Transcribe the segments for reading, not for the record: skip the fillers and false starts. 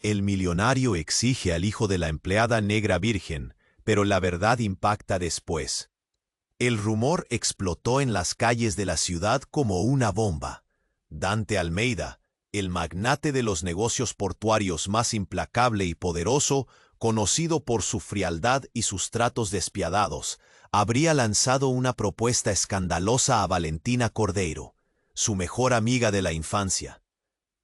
El millonario exige al hijo de la empleada negra virgen, pero la verdad impacta después. El rumor explotó en las calles de la ciudad como una bomba. Dante Almeida, el magnate de los negocios portuarios más implacable y poderoso, conocido por su frialdad y sus tratos despiadados, habría lanzado una propuesta escandalosa a Valentina Cordeiro, su mejor amiga de la infancia.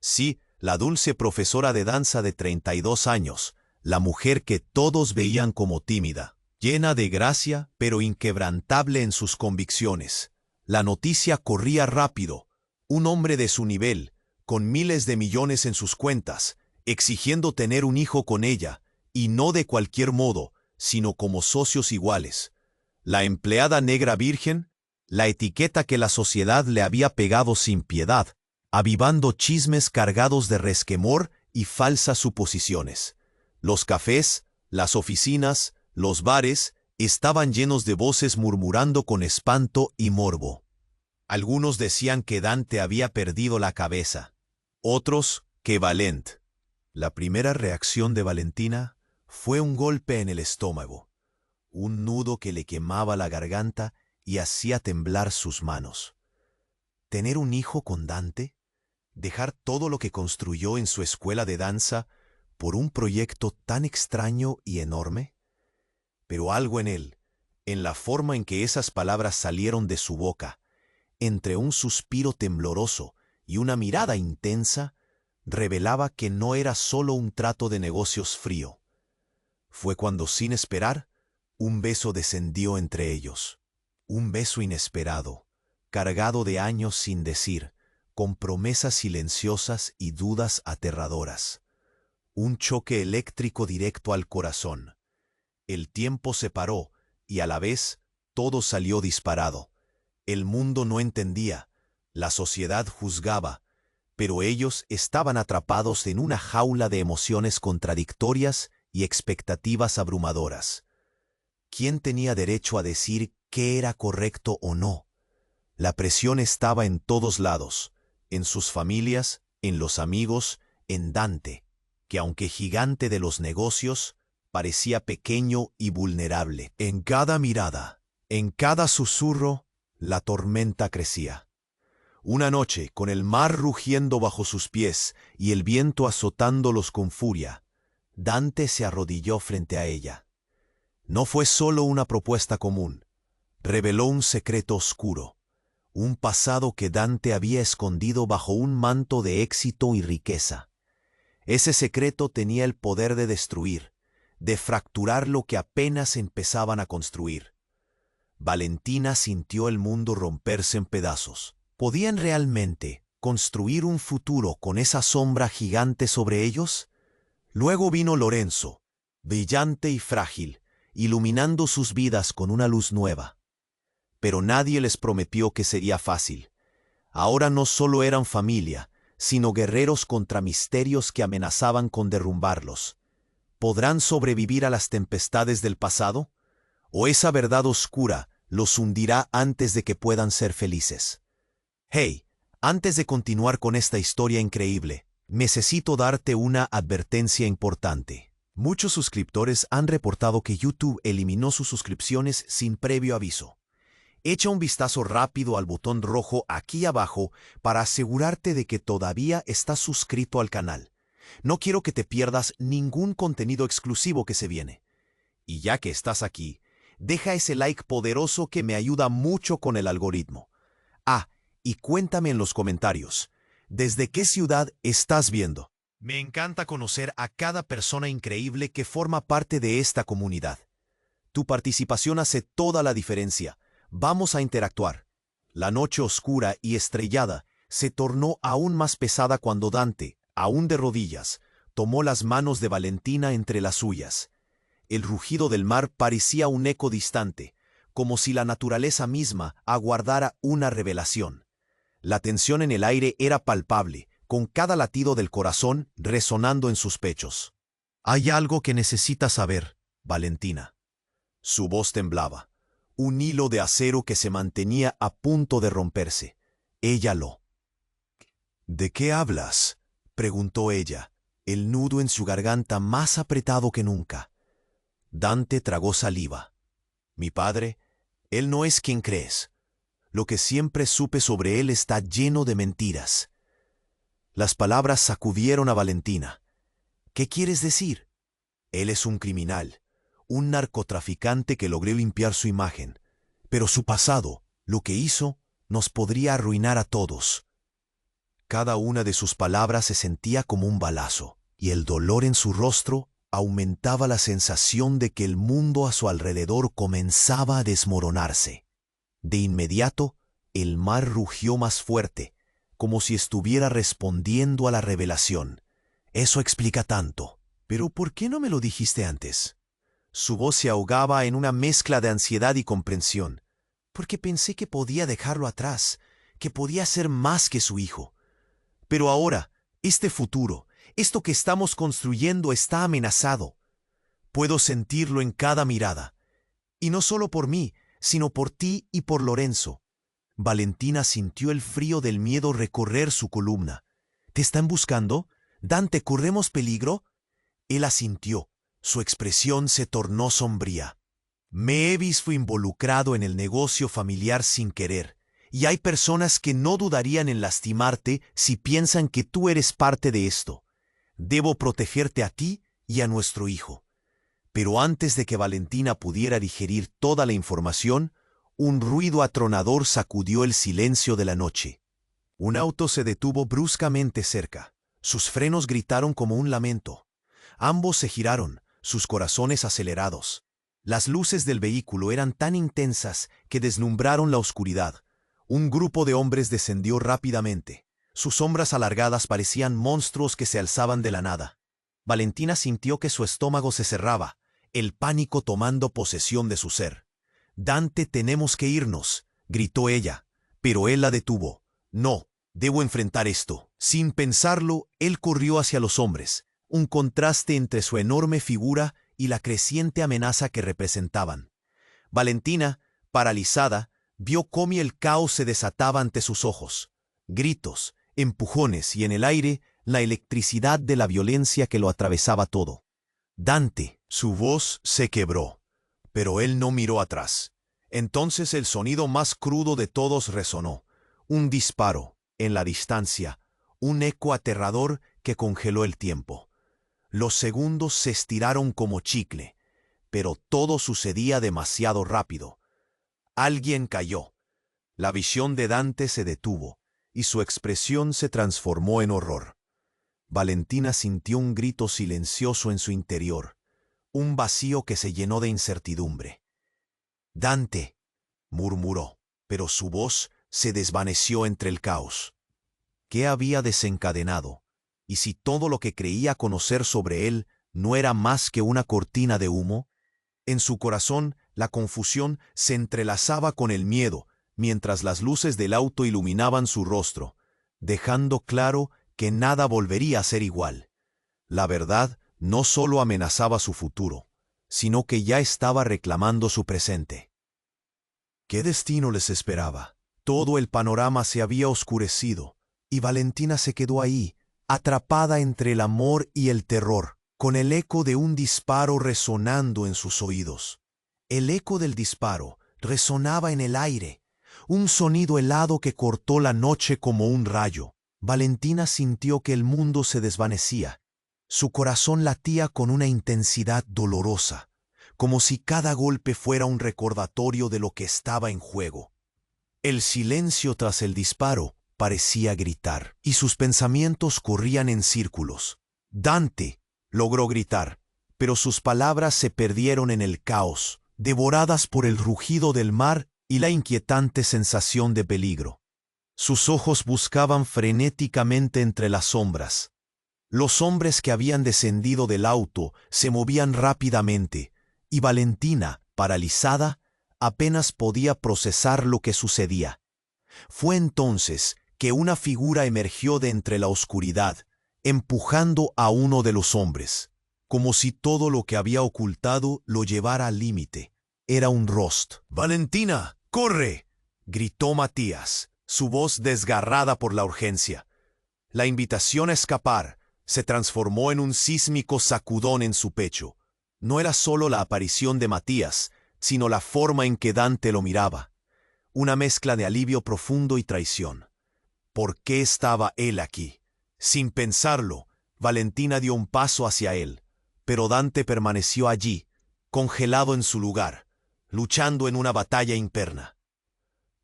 Sí, la dulce profesora de danza de 32 años, la mujer que todos veían como tímida, llena de gracia pero inquebrantable en sus convicciones. La noticia corría rápido. Un hombre de su nivel, con miles de millones en sus cuentas, exigiendo tener un hijo con ella, y no de cualquier modo, sino como socios iguales. La empleada negra virgen, la etiqueta que la sociedad le había pegado sin piedad, avivando chismes cargados de resquemor y falsas suposiciones. Los cafés, las oficinas, los bares, estaban llenos de voces murmurando con espanto y morbo. Algunos decían que Dante había perdido la cabeza, otros que Valent. La primera reacción de Valentina fue un golpe en el estómago, un nudo que le quemaba la garganta y hacía temblar sus manos. ¿Tener un hijo con Dante? ¿Dejar todo lo que construyó en su escuela de danza por un proyecto tan extraño y enorme? Pero algo en él, en la forma en que esas palabras salieron de su boca, entre un suspiro tembloroso y una mirada intensa, revelaba que no era solo un trato de negocios frío. Fue cuando, sin esperar, un beso descendió entre ellos. Un beso inesperado, cargado de años sin decir, con promesas silenciosas y dudas aterradoras. Un choque eléctrico directo al corazón. El tiempo se paró y a la vez todo salió disparado. El mundo no entendía, la sociedad juzgaba, pero ellos estaban atrapados en una jaula de emociones contradictorias y expectativas abrumadoras. ¿Quién tenía derecho a decir qué era correcto o no? La presión estaba en todos lados, en sus familias, en los amigos, en Dante, que aunque gigante de los negocios, parecía pequeño y vulnerable. En cada mirada, en cada susurro, la tormenta crecía. Una noche, con el mar rugiendo bajo sus pies y el viento azotándolos con furia, Dante se arrodilló frente a ella. No fue solo una propuesta común, reveló un secreto oscuro, un pasado que Dante había escondido bajo un manto de éxito y riqueza. Ese secreto tenía el poder de destruir, de fracturar lo que apenas empezaban a construir. Valentina sintió el mundo romperse en pedazos. ¿Podían realmente construir un futuro con esa sombra gigante sobre ellos? Luego vino Lorenzo, brillante y frágil, iluminando sus vidas con una luz nueva. Pero nadie les prometió que sería fácil. Ahora no solo eran familia, sino guerreros contra misterios que amenazaban con derrumbarlos. ¿Podrán sobrevivir a las tempestades del pasado? ¿O esa verdad oscura los hundirá antes de que puedan ser felices? Hey, antes de continuar con esta historia increíble, necesito darte una advertencia importante. Muchos suscriptores han reportado que YouTube eliminó sus suscripciones sin previo aviso. Echa un vistazo rápido al botón rojo aquí abajo para asegurarte de que todavía estás suscrito al canal. No quiero que te pierdas ningún contenido exclusivo que se viene. Y ya que estás aquí, deja ese like poderoso que me ayuda mucho con el algoritmo. Ah, y cuéntame en los comentarios, ¿desde qué ciudad estás viendo? Me encanta conocer a cada persona increíble que forma parte de esta comunidad. Tu participación hace toda la diferencia. Vamos a interactuar. La noche oscura y estrellada se tornó aún más pesada cuando Dante, aún de rodillas, tomó las manos de Valentina entre las suyas. El rugido del mar parecía un eco distante, como si la naturaleza misma aguardara una revelación. La tensión en el aire era palpable, con cada latido del corazón resonando en sus pechos. «Hay algo que necesitas saber, Valentina». Su voz temblaba, un hilo de acero que se mantenía a punto de romperse. Ella lo... «¿De qué hablas?», preguntó ella, el nudo en su garganta más apretado que nunca. Dante tragó saliva. Mi padre, él no es quien crees. Lo que siempre supe sobre él está lleno de mentiras. Las palabras sacudieron a Valentina. ¿Qué quieres decir? Él es un criminal, un narcotraficante que logró limpiar su imagen. Pero su pasado, lo que hizo, nos podría arruinar a todos. Cada una de sus palabras se sentía como un balazo, y el dolor en su rostro aumentaba la sensación de que el mundo a su alrededor comenzaba a desmoronarse. De inmediato, el mar rugió más fuerte, como si estuviera respondiendo a la revelación. Eso explica tanto. Pero ¿por qué no me lo dijiste antes? Su voz se ahogaba en una mezcla de ansiedad y comprensión. Porque pensé que podía dejarlo atrás, que podía ser más que su hijo. Pero ahora, este futuro, esto que estamos construyendo está amenazado. Puedo sentirlo en cada mirada. Y no solo por mí, sino por ti y por Lorenzo. Valentina sintió el frío del miedo recorrer su columna. ¿Te están buscando? Dante, ¿corremos peligro? Él asintió. Su expresión se tornó sombría. Me he visto involucrado en el negocio familiar sin querer, y hay personas que no dudarían en lastimarte si piensan que tú eres parte de esto. Debo protegerte a ti y a nuestro hijo. Pero antes de que Valentina pudiera digerir toda la información, un ruido atronador sacudió el silencio de la noche. Un auto se detuvo bruscamente cerca. Sus frenos gritaron como un lamento. Ambos se giraron, sus corazones acelerados. Las luces del vehículo eran tan intensas que deslumbraron la oscuridad. Un grupo de hombres descendió rápidamente. Sus sombras alargadas parecían monstruos que se alzaban de la nada. Valentina sintió que su estómago se cerraba, el pánico tomando posesión de su ser. «Dante, tenemos que irnos», gritó ella, pero él la detuvo. «No, debo enfrentar esto». Sin pensarlo, él corrió hacia los hombres, un contraste entre su enorme figura y la creciente amenaza que representaban. Valentina, paralizada, vio cómo el caos se desataba ante sus ojos. Gritos, empujones y en el aire la electricidad de la violencia que lo atravesaba todo. «Dante», su voz se quebró, pero él no miró atrás. Entonces el sonido más crudo de todos resonó. Un disparo, en la distancia, un eco aterrador que congeló el tiempo. Los segundos se estiraron como chicle, pero todo sucedía demasiado rápido. Alguien cayó. La visión de Dante se detuvo, y su expresión se transformó en horror. Valentina sintió un grito silencioso en su interior, un vacío que se llenó de incertidumbre. «Dante», murmuró, pero su voz se desvaneció entre el caos. ¿Qué había desencadenado? ¿Y si todo lo que creía conocer sobre él no era más que una cortina de humo? En su corazón, la confusión se entrelazaba con el miedo, mientras las luces del auto iluminaban su rostro, dejando claro que nada volvería a ser igual. La verdad no solo amenazaba su futuro, sino que ya estaba reclamando su presente. ¿Qué destino les esperaba? Todo el panorama se había oscurecido, y Valentina se quedó ahí, atrapada entre el amor y el terror, con el eco de un disparo resonando en sus oídos. El eco del disparo resonaba en el aire, un sonido helado que cortó la noche como un rayo. Valentina sintió que el mundo se desvanecía. Su corazón latía con una intensidad dolorosa, como si cada golpe fuera un recordatorio de lo que estaba en juego. El silencio tras el disparo parecía gritar, y sus pensamientos corrían en círculos. «Dante», logró gritar, pero sus palabras se perdieron en el caos, devoradas por el rugido del mar y la inquietante sensación de peligro. Sus ojos buscaban frenéticamente entre las sombras. Los hombres que habían descendido del auto se movían rápidamente, y Valentina, paralizada, apenas podía procesar lo que sucedía. Fue entonces que una figura emergió de entre la oscuridad, empujando a uno de los hombres, como si todo lo que había ocultado lo llevara al límite. Era un Rost. «¡Valentina, corre!», gritó Matías, su voz desgarrada por la urgencia. La invitación a escapar, se transformó en un sísmico sacudón en su pecho. No era solo la aparición de Matías, sino la forma en que Dante lo miraba. Una mezcla de alivio profundo y traición. ¿Por qué estaba él aquí? Sin pensarlo, Valentina dio un paso hacia él, pero Dante permaneció allí, congelado en su lugar, luchando en una batalla interna.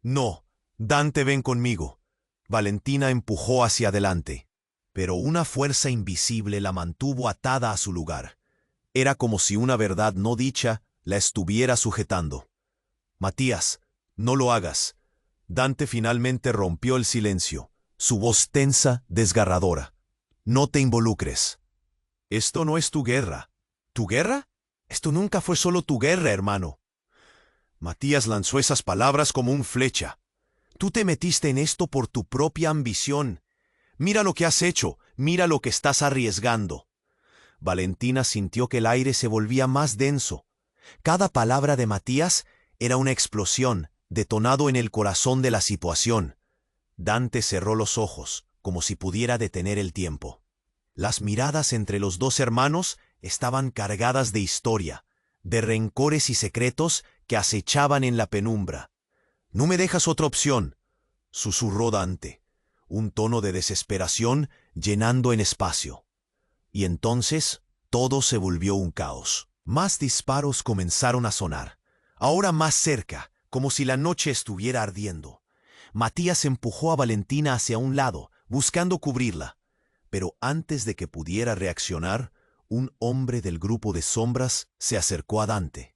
No, Dante, ven conmigo. Valentina empujó hacia adelante, pero una fuerza invisible la mantuvo atada a su lugar. Era como si una verdad no dicha la estuviera sujetando. Matías, no lo hagas. Dante finalmente rompió el silencio, su voz tensa, desgarradora. No te involucres. Esto no es tu guerra. ¿Tu guerra? Esto nunca fue solo tu guerra, hermano. Matías lanzó esas palabras como un flecha. Tú te metiste en esto por tu propia ambición. Mira lo que has hecho, mira lo que estás arriesgando. Valentina sintió que el aire se volvía más denso. Cada palabra de Matías era una explosión, detonado en el corazón de la situación. Dante cerró los ojos, como si pudiera detener el tiempo. Las miradas entre los dos hermanos estaban cargadas de historia, de rencores y secretos que acechaban en la penumbra. «No me dejas otra opción», susurró Dante, un tono de desesperación llenando el espacio. Y entonces todo se volvió un caos. Más disparos comenzaron a sonar, ahora más cerca, como si la noche estuviera ardiendo. Matías empujó a Valentina hacia un lado, buscando cubrirla. Pero antes de que pudiera reaccionar, un hombre del grupo de sombras se acercó a Dante.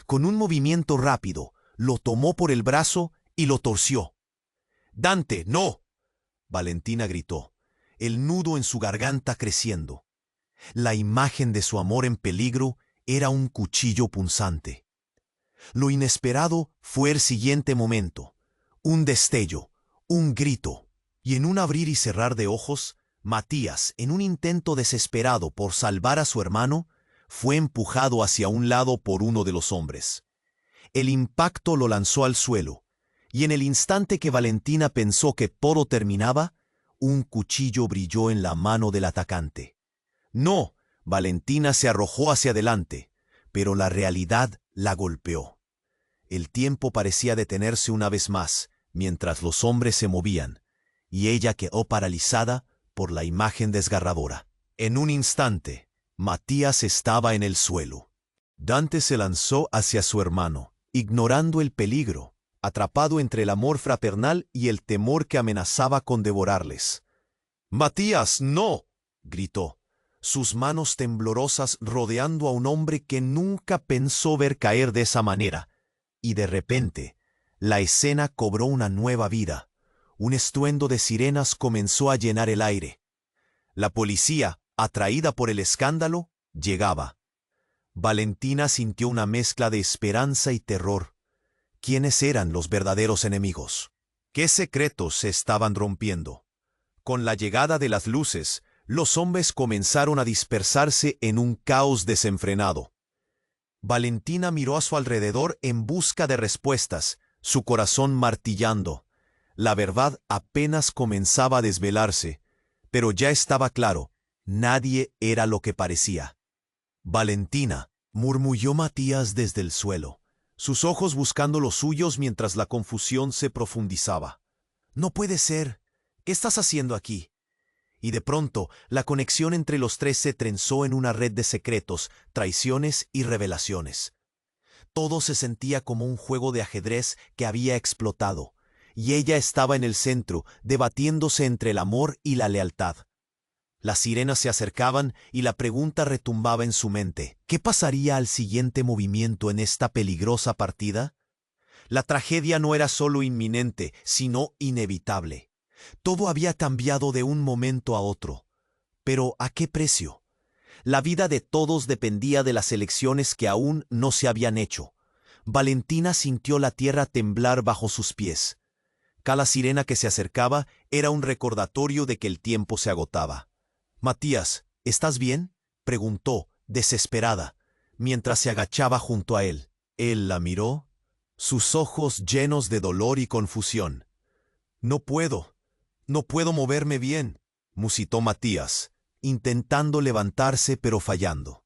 Con un movimiento rápido, lo tomó por el brazo y lo torció. «¡Dante, no!», Valentina gritó, el nudo en su garganta creciendo. La imagen de su amor en peligro era un cuchillo punzante. Lo inesperado fue el siguiente momento. Un destello, un grito, y en un abrir y cerrar de ojos, Matías, en un intento desesperado por salvar a su hermano, fue empujado hacia un lado por uno de los hombres. El impacto lo lanzó al suelo, y en el instante que Valentina pensó que todo terminaba, un cuchillo brilló en la mano del atacante. «No», Valentina se arrojó hacia adelante, pero la realidad la golpeó. El tiempo parecía detenerse una vez más, mientras los hombres se movían, y ella quedó paralizada por la imagen desgarradora. En un instante, Matías estaba en el suelo. Dante se lanzó hacia su hermano, ignorando el peligro, atrapado entre el amor fraternal y el temor que amenazaba con devorarles. «¡Matías, no!», gritó, sus manos temblorosas rodeando a un hombre que nunca pensó ver caer de esa manera. Y de repente, la escena cobró una nueva vida. Un estruendo de sirenas comenzó a llenar el aire. La policía, atraída por el escándalo, llegaba. Valentina sintió una mezcla de esperanza y terror. ¿Quiénes eran los verdaderos enemigos? ¿Qué secretos se estaban rompiendo? Con la llegada de las luces, los hombres comenzaron a dispersarse en un caos desenfrenado. Valentina miró a su alrededor en busca de respuestas, su corazón martillando. La verdad apenas comenzaba a desvelarse, pero ya estaba claro, nadie era lo que parecía. «Valentina», murmulló Matías desde el suelo, sus ojos buscando los suyos mientras la confusión se profundizaba. «No puede ser. ¿Qué estás haciendo aquí?». Y de pronto, la conexión entre los tres se trenzó en una red de secretos, traiciones y revelaciones. Todo se sentía como un juego de ajedrez que había explotado, y ella estaba en el centro, debatiéndose entre el amor y la lealtad. Las sirenas se acercaban y la pregunta retumbaba en su mente. ¿Qué pasaría al siguiente movimiento en esta peligrosa partida? La tragedia no era solo inminente, sino inevitable. Todo había cambiado de un momento a otro. Pero ¿a qué precio? La vida de todos dependía de las elecciones que aún no se habían hecho. Valentina sintió la tierra temblar bajo sus pies. Cada sirena que se acercaba era un recordatorio de que el tiempo se agotaba. «Matías, ¿estás bien?», preguntó, desesperada, mientras se agachaba junto a él. Él la miró, sus ojos llenos de dolor y confusión. «No puedo moverme bien», musitó Matías, intentando levantarse pero fallando.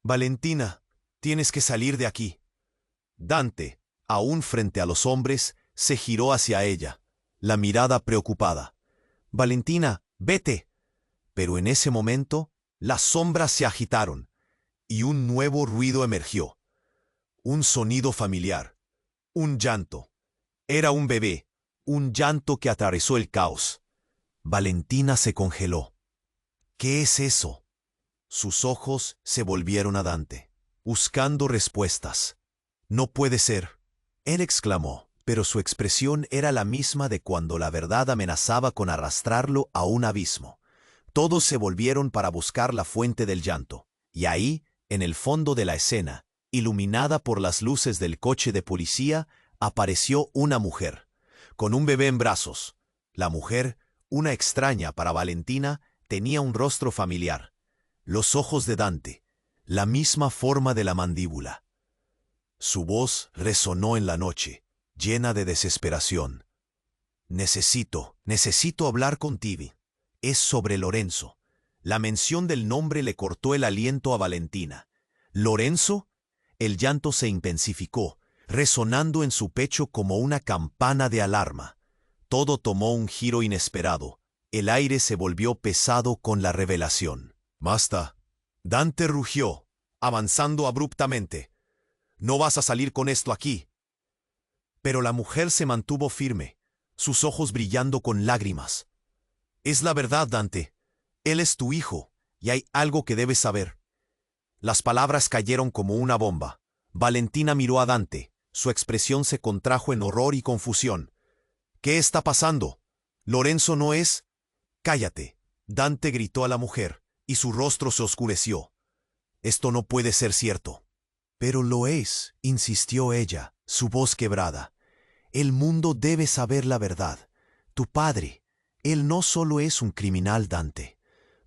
«Valentina, tienes que salir de aquí». Dante, aún frente a los hombres, se giró hacia ella, la mirada preocupada. «Valentina, vete». Pero en ese momento, las sombras se agitaron, y un nuevo ruido emergió. Un sonido familiar. Un llanto. Era un bebé, un llanto que atravesó el caos. Valentina se congeló. «¿Qué es eso?». Sus ojos se volvieron a Dante, buscando respuestas. «No puede ser», él exclamó, pero su expresión era la misma de cuando la verdad amenazaba con arrastrarlo a un abismo. Todos se volvieron para buscar la fuente del llanto, y ahí, en el fondo de la escena, iluminada por las luces del coche de policía, apareció una mujer, con un bebé en brazos. La mujer, una extraña para Valentina, tenía un rostro familiar, los ojos de Dante, la misma forma de la mandíbula. Su voz resonó en la noche, llena de desesperación. Necesito hablar contigo. Es sobre Lorenzo». La mención del nombre le cortó el aliento a Valentina. «¿Lorenzo?». El llanto se intensificó, resonando en su pecho como una campana de alarma. Todo tomó un giro inesperado. El aire se volvió pesado con la revelación. «Basta». Dante rugió, avanzando abruptamente. «No vas a salir con esto aquí». Pero la mujer se mantuvo firme, sus ojos brillando con lágrimas. «Es la verdad, Dante. Él es tu hijo, y hay algo que debes saber». Las palabras cayeron como una bomba. Valentina miró a Dante. Su expresión se contrajo en horror y confusión. «¿Qué está pasando? ¿Lorenzo no es...?» «Cállate», Dante gritó a la mujer, y su rostro se oscureció. «Esto no puede ser cierto». «Pero lo es», insistió ella, su voz quebrada. «El mundo debe saber la verdad. Tu padre, él no solo es un criminal, Dante.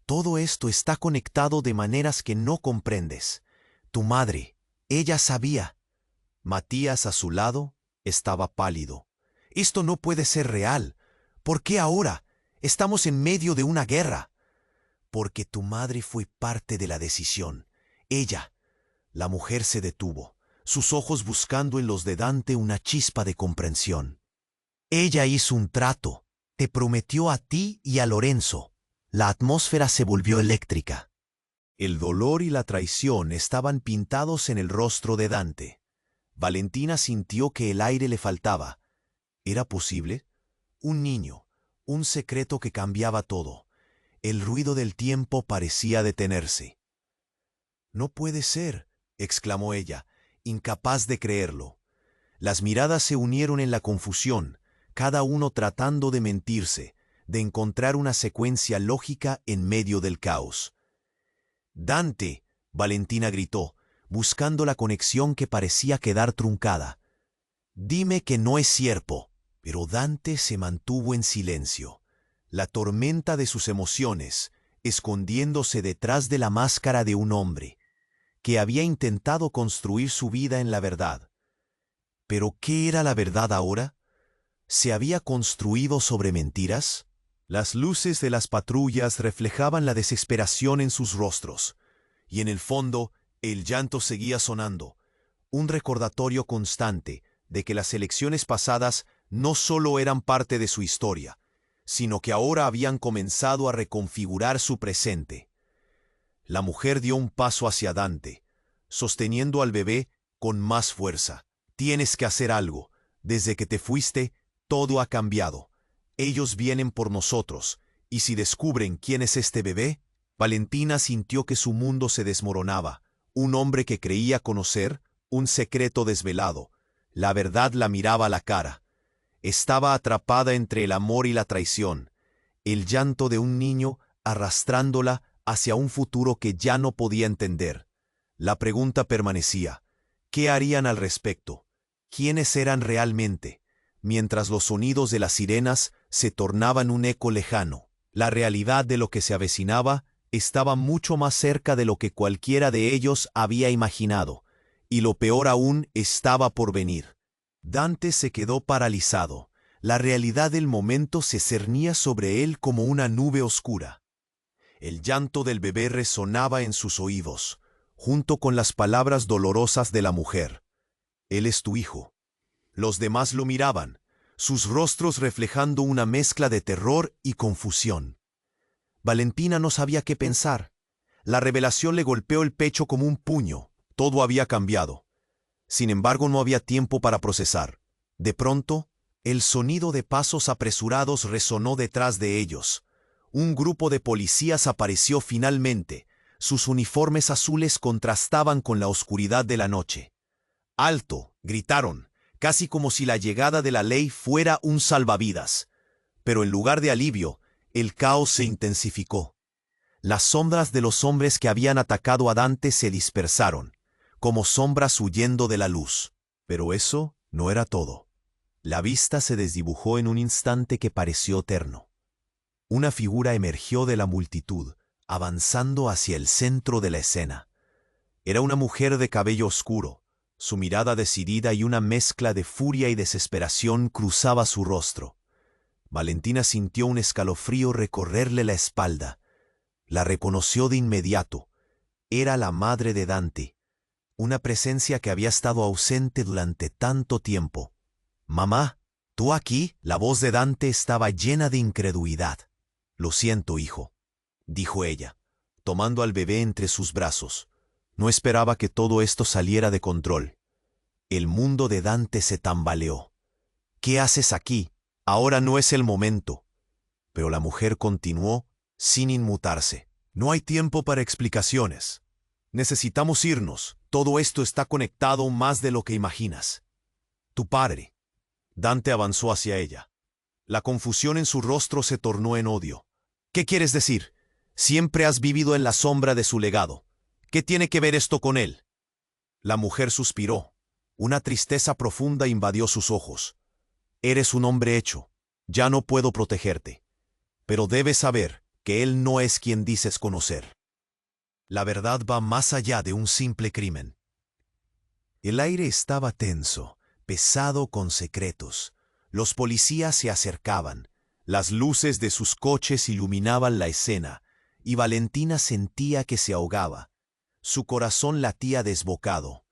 Todo esto está conectado de maneras que no comprendes. Tu madre, ella sabía». Matías, a su lado, estaba pálido. «Esto no puede ser real. ¿Por qué ahora? Estamos en medio de una guerra». «Porque tu madre fue parte de la decisión. Ella». La mujer se detuvo, sus ojos buscando en los de Dante una chispa de comprensión. «Ella hizo un trato. Te prometió a ti y a Lorenzo». La atmósfera se volvió eléctrica. El dolor y la traición estaban pintados en el rostro de Dante. Valentina sintió que el aire le faltaba. ¿Era posible? Un niño, un secreto que cambiaba todo. El ruido del tiempo parecía detenerse. «No puede ser», exclamó ella, incapaz de creerlo. Las miradas se unieron en la confusión, cada uno tratando de mentirse, de encontrar una secuencia lógica en medio del caos. «Dante», Valentina gritó, buscando la conexión que parecía quedar truncada. «Dime que no es cierto». Pero Dante se mantuvo en silencio, la tormenta de sus emociones, escondiéndose detrás de la máscara de un hombre que había intentado construir su vida en la verdad. ¿Pero qué era la verdad ahora? ¿Se había construido sobre mentiras? Las luces de las patrullas reflejaban la desesperación en sus rostros, y en el fondo el llanto seguía sonando, un recordatorio constante de que las elecciones pasadas no solo eran parte de su historia, sino que ahora habían comenzado a reconfigurar su presente. La mujer dio un paso hacia Dante, sosteniendo al bebé con más fuerza. «Tienes que hacer algo. Desde que te fuiste, todo ha cambiado. Ellos vienen por nosotros, y si descubren quién es este bebé...». Valentina sintió que su mundo se desmoronaba. Un hombre que creía conocer, un secreto desvelado. La verdad la miraba a la cara. Estaba atrapada entre el amor y la traición, el llanto de un niño arrastrándola hacia un futuro que ya no podía entender. La pregunta permanecía: ¿qué harían al respecto? ¿Quiénes eran realmente? Mientras los sonidos de las sirenas se tornaban un eco lejano, la realidad de lo que se avecinaba estaba mucho más cerca de lo que cualquiera de ellos había imaginado, y lo peor aún estaba por venir. Dante se quedó paralizado. La realidad del momento se cernía sobre él como una nube oscura. El llanto del bebé resonaba en sus oídos, junto con las palabras dolorosas de la mujer. Él es tu hijo. Los demás lo miraban, sus rostros reflejando una mezcla de terror y confusión. Valentina no sabía qué pensar. La revelación le golpeó el pecho como un puño. Todo había cambiado. Sin embargo, no había tiempo para procesar. De pronto, el sonido de pasos apresurados resonó detrás de ellos. Un grupo de policías apareció finalmente. Sus uniformes azules contrastaban con la oscuridad de la noche. ¡Alto!, gritaron, casi como si la llegada de la ley fuera un salvavidas. Pero en lugar de alivio, el caos se intensificó. Las sombras de los hombres que habían atacado a Dante se dispersaron, como sombras huyendo de la luz. Pero eso no era todo. La vista se desdibujó en un instante que pareció eterno. Una figura emergió de la multitud, avanzando hacia el centro de la escena. Era una mujer de cabello oscuro. Su mirada decidida y una mezcla de furia y desesperación cruzaba su rostro. Valentina sintió un escalofrío recorrerle la espalda. La reconoció de inmediato. Era la madre de Dante, una presencia que había estado ausente durante tanto tiempo. «Mamá, ¿tú aquí?» La voz de Dante estaba llena de incredulidad. «Lo siento, hijo», dijo ella, tomando al bebé entre sus brazos. No esperaba que todo esto saliera de control. El mundo de Dante se tambaleó. «¿Qué haces aquí? Ahora no es el momento». Pero la mujer continuó, sin inmutarse. «No hay tiempo para explicaciones. Necesitamos irnos. Todo esto está conectado más de lo que imaginas. Tu padre». Dante avanzó hacia ella. La confusión en su rostro se tornó en odio. «¿Qué quieres decir? Siempre has vivido en la sombra de su legado. ¿Qué tiene que ver esto con él?» La mujer suspiró. Una tristeza profunda invadió sus ojos. «Eres un hombre hecho. Ya no puedo protegerte. Pero debes saber que él no es quien dices conocer. La verdad va más allá de un simple crimen». El aire estaba tenso, pesado con secretos. Los policías se acercaban. Las luces de sus coches iluminaban la escena, y Valentina sentía que se ahogaba. Su corazón latía desbocado.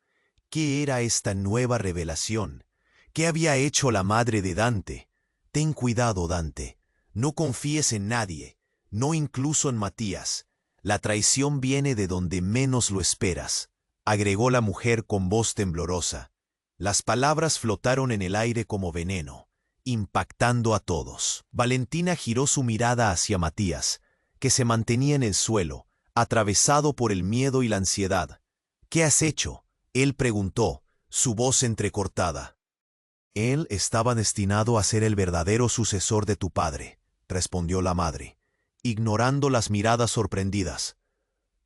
¿Qué era esta nueva revelación? ¿Qué había hecho la madre de Dante? Ten cuidado, Dante. No confíes en nadie, no incluso en Matías. La traición viene de donde menos lo esperas, agregó la mujer con voz temblorosa. Las palabras flotaron en el aire como veneno, impactando a todos. Valentina giró su mirada hacia Matías, que se mantenía en el suelo, atravesado por el miedo y la ansiedad. «¿Qué has hecho?», él preguntó, su voz entrecortada. «Él estaba destinado a ser el verdadero sucesor de tu padre», respondió la madre, ignorando las miradas sorprendidas.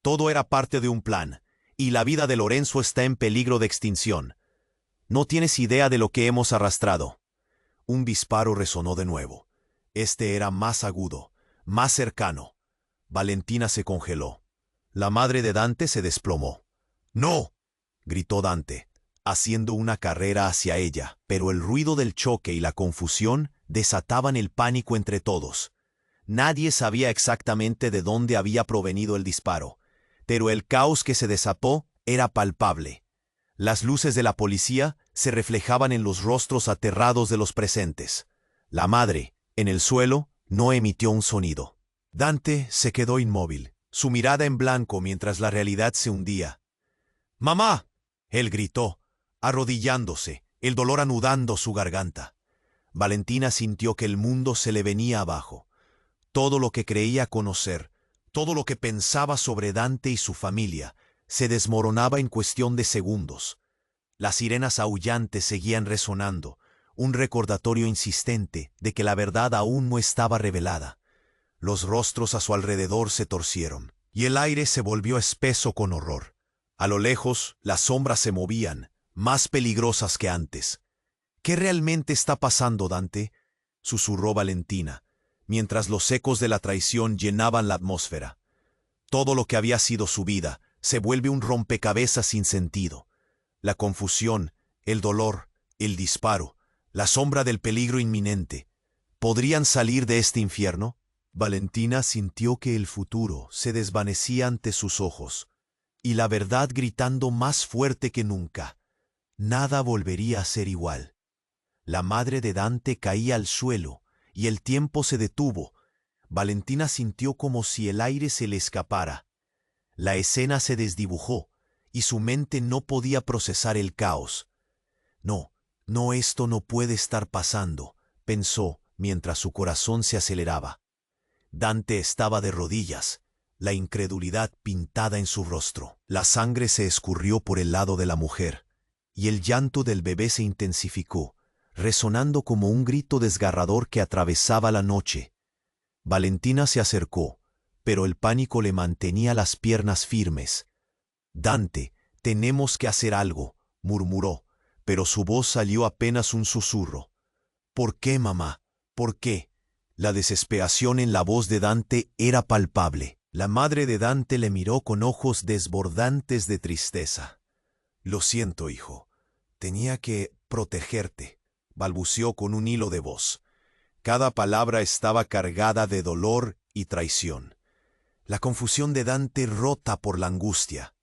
«Todo era parte de un plan, y la vida de Lorenzo está en peligro de extinción. No tienes idea de lo que hemos arrastrado». Un disparo resonó de nuevo. Este era más agudo, más cercano. Valentina se congeló. La madre de Dante se desplomó. «¡No!», gritó Dante, haciendo una carrera hacia ella, pero el ruido del choque y la confusión desataban el pánico entre todos. Nadie sabía exactamente de dónde había provenido el disparo, pero el caos que se desató era palpable. Las luces de la policía se reflejaban en los rostros aterrados de los presentes. La madre, en el suelo, no emitió un sonido. Dante se quedó inmóvil, su mirada en blanco mientras la realidad se hundía. «¡Mamá!», él gritó, arrodillándose, el dolor anudando su garganta. Valentina sintió que el mundo se le venía abajo. Todo lo que creía conocer, todo lo que pensaba sobre Dante y su familia, se desmoronaba en cuestión de segundos. Las sirenas aullantes seguían resonando, un recordatorio insistente de que la verdad aún no estaba revelada. Los rostros a su alrededor se torcieron, y el aire se volvió espeso con horror. A lo lejos, las sombras se movían, más peligrosas que antes. «¿Qué realmente está pasando, Dante?», susurró Valentina, mientras los ecos de la traición llenaban la atmósfera. Todo lo que había sido su vida se vuelve un rompecabezas sin sentido. La confusión, el dolor, el disparo, la sombra del peligro inminente. ¿Podrían salir de este infierno? Valentina sintió que el futuro se desvanecía ante sus ojos, y la verdad gritando más fuerte que nunca. Nada volvería a ser igual. La madre de Dante caía al suelo, y el tiempo se detuvo. Valentina sintió como si el aire se le escapara. La escena se desdibujó, y su mente no podía procesar el caos. No, esto no puede estar pasando, pensó mientras su corazón se aceleraba. Dante estaba de rodillas, la incredulidad pintada en su rostro. La sangre se escurrió por el lado de la mujer, y el llanto del bebé se intensificó, resonando como un grito desgarrador que atravesaba la noche. Valentina se acercó, pero el pánico le mantenía las piernas firmes. «Dante, tenemos que hacer algo», murmuró, pero su voz salió apenas un susurro. «¿Por qué, mamá? ¿Por qué?». La desesperación en la voz de Dante era palpable. La madre de Dante le miró con ojos desbordantes de tristeza. «Lo siento, hijo. Tenía que protegerte», balbuceó con un hilo de voz. Cada palabra estaba cargada de dolor y traición. La confusión de Dante rota por la angustia.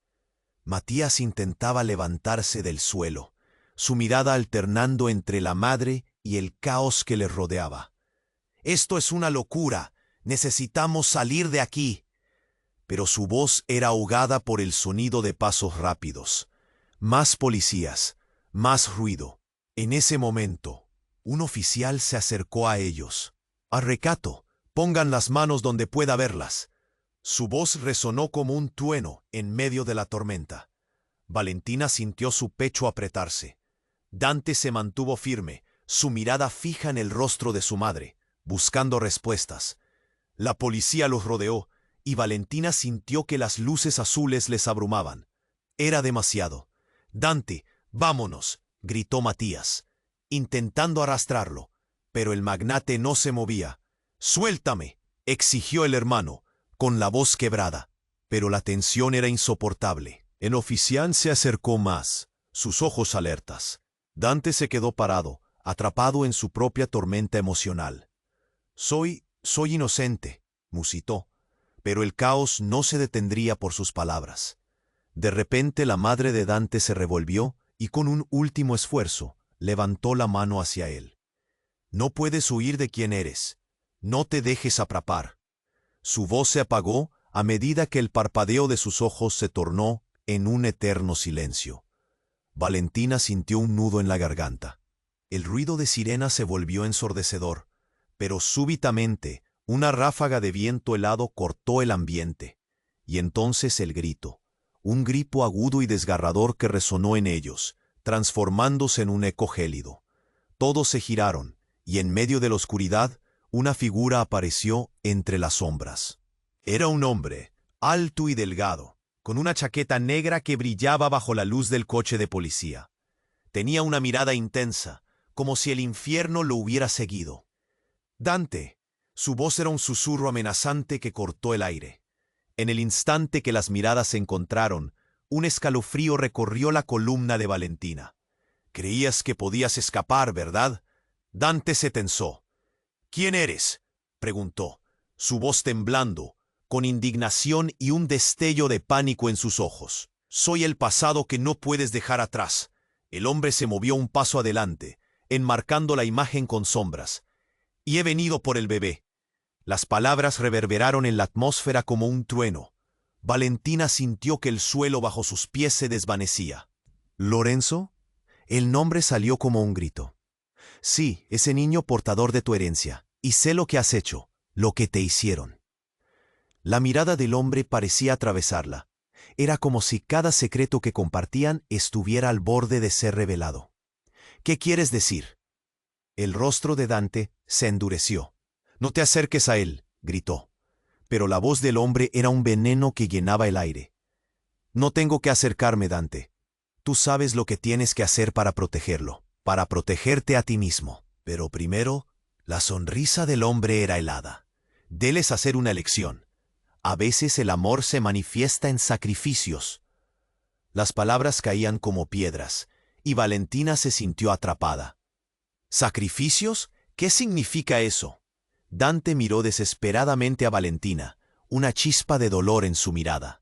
Matías intentaba levantarse del suelo, su mirada alternando entre la madre y el caos que le rodeaba. «Esto es una locura. Necesitamos salir de aquí». Pero su voz era ahogada por el sonido de pasos rápidos. Más policías, más ruido. En ese momento, un oficial se acercó a ellos. «Arrecato, pongan las manos donde pueda verlas». Su voz resonó como un trueno en medio de la tormenta. Valentina sintió su pecho apretarse. Dante se mantuvo firme, su mirada fija en el rostro de su madre, buscando respuestas. La policía los rodeó, y Valentina sintió que las luces azules les abrumaban. Era demasiado. «Dante, vámonos», gritó Matías, intentando arrastrarlo, pero el magnate no se movía. «Suéltame», exigió el hermano, con la voz quebrada, pero la tensión era insoportable. El oficial se acercó más, sus ojos alertas. Dante se quedó parado, atrapado en su propia tormenta emocional. Soy inocente», musitó, pero el caos no se detendría por sus palabras. De repente la madre de Dante se revolvió y con un último esfuerzo levantó la mano hacia él. «No puedes huir de quien eres. No te dejes atrapar». Su voz se apagó a medida que el parpadeo de sus ojos se tornó en un eterno silencio. Valentina sintió un nudo en la garganta. El ruido de sirena se volvió ensordecedor, pero súbitamente una ráfaga de viento helado cortó el ambiente, y entonces el grito, un grito agudo y desgarrador que resonó en ellos, transformándose en un eco gélido. Todos se giraron, y en medio de la oscuridad, una figura apareció entre las sombras. Era un hombre, alto y delgado, con una chaqueta negra que brillaba bajo la luz del coche de policía. Tenía una mirada intensa, como si el infierno lo hubiera seguido. «Dante». Su voz era un susurro amenazante que cortó el aire. En el instante que las miradas se encontraron, un escalofrío recorrió la columna de Valentina. «Creías que podías escapar, ¿verdad?». Dante se tensó. «¿Quién eres?», preguntó, su voz temblando, con indignación y un destello de pánico en sus ojos. «Soy el pasado que no puedes dejar atrás». El hombre se movió un paso adelante, enmarcando la imagen con sombras. «Y he venido por el bebé». Las palabras reverberaron en la atmósfera como un trueno. Valentina sintió que el suelo bajo sus pies se desvanecía. «¿Lorenzo?». El nombre salió como un grito. «Sí, ese niño portador de tu herencia. Y sé lo que has hecho, lo que te hicieron». La mirada del hombre parecía atravesarla. Era como si cada secreto que compartían estuviera al borde de ser revelado. «¿Qué quieres decir?». El rostro de Dante se endureció. «No te acerques a él», gritó. Pero la voz del hombre era un veneno que llenaba el aire. «No tengo que acercarme, Dante. Tú sabes lo que tienes que hacer para protegerlo, para protegerte a ti mismo. Pero primero...». La sonrisa del hombre era helada. «Déles hacer una elección. A veces el amor se manifiesta en sacrificios». Las palabras caían como piedras, y Valentina se sintió atrapada. «¿Sacrificios? ¿Qué significa eso?». Dante miró desesperadamente a Valentina, una chispa de dolor en su mirada.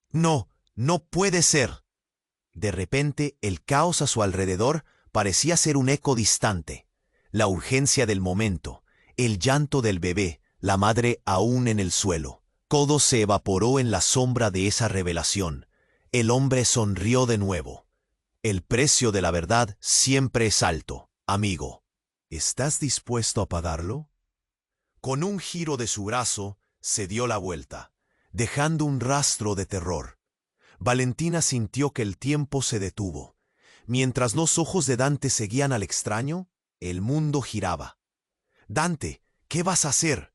«No, no puede ser». De repente, el caos a su alrededor parecía ser un eco distante. La urgencia del momento, el llanto del bebé, la madre aún en el suelo. Todo se evaporó en la sombra de esa revelación. El hombre sonrió de nuevo. «El precio de la verdad siempre es alto, amigo. ¿Estás dispuesto a pagarlo?» Con un giro de su brazo, se dio la vuelta, dejando un rastro de terror. Valentina sintió que el tiempo se detuvo. Mientras los ojos de Dante seguían al extraño, el mundo giraba. «Dante, ¿qué vas a hacer?».